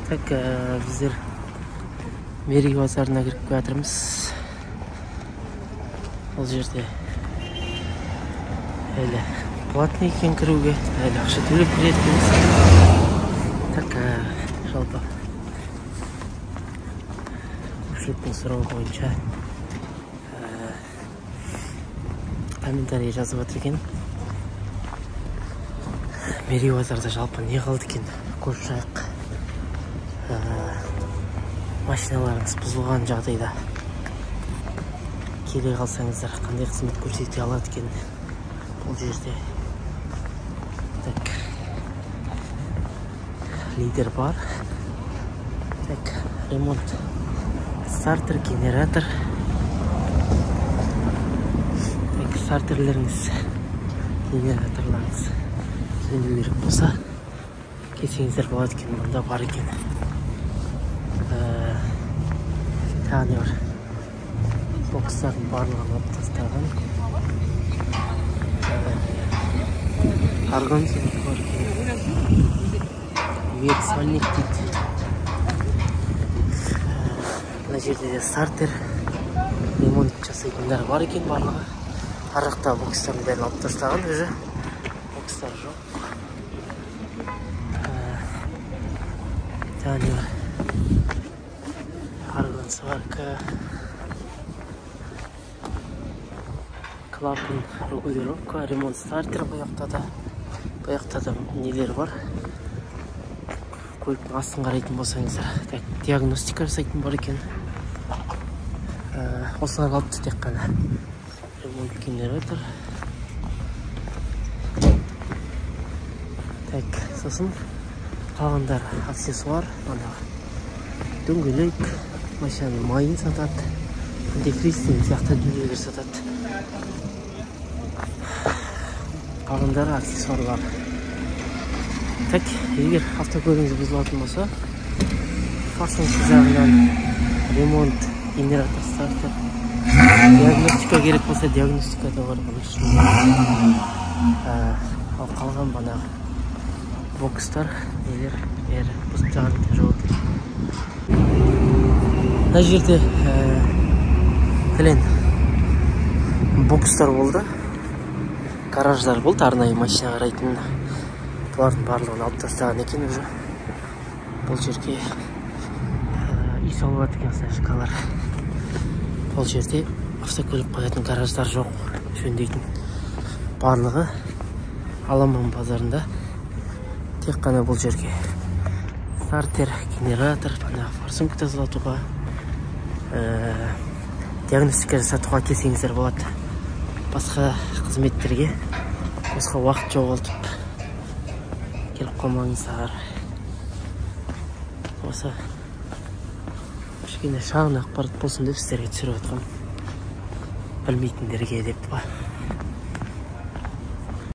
Так, біздер Мерей базарына кіріп жатырмыз. Ол жерде әлі платный екен кіруге, әлі ақша төлеп кіретінбіз. Так, жалпы көпшіліктің сұрауы бойынша комментарий жазып жатыр екен. Мерей базарда жалпы не қалды екен? Көрші машиналарыңыз бұзылған жағдайда келе қалсаңыздар қандай қызмет көрсете алады екен бұл жерде. Так, лидер бар. Так, ремонт, стартер, генератор. Так, стартерлеріңіз, генераторларыңыз жөндеу керек болса келсеңіздер болады екен, мұнда бар екен. Тағы не бар? Бокстардың барлығын алып тастаған. Арған суреті бар екен. Версальник дейді. Мына жерде де стартер, ремонт жасайтындар бар екен барлығы. Арақта бокстардың бәрін алып тастаған, уже бокстар жоқ. Тағы не бар? Арған сварка, клапан регулировка, ремонт стартер. Бұяқта да нелер бар. Көліктің астын қарайтын болсаңыздар. Так, диагностика жасайтын бар екен. Осылар қалыпты тек қана. Ремонт генератор. Так, сосын қалғандар аксессуар. Дөңгелек, машинаның майын сатады, антифриз сияқты дүниелер сатады. Қалғандары аксессуарлар. Так, егер автокөлігіңіз бұзылатын болса, фарсонсыз жағынан ремонт, генератор, стартер, диагностика керек болса, диагностика да бар бұның ішінде. Ал қалған банағы бокстар, нелер, бәрі бұзылған жоқ. Мына жерде бокстар болды, гараждар болды, арнайы машина қарайтын. Бұлардың барлығын алып тастаған екен уже. Бұл жерге үй салып жатыр екен сашкалар. Бұл жерде автокөлік қоятын гараждар жоқ, жөндейтін. Барлығы Аламан базарында. Тек қана бұл жерге стартер, генератор, форсунка тазалатуға, диагностика жасатуға келсеңіздер болады. Басқа қызметтерге басқа уақыт жоғалтып келіп қалмаңыздар. Осы кішкене шағын ақпарат болсын деп сіздерге түсіріп жатқам, білмейтіндерге деп па.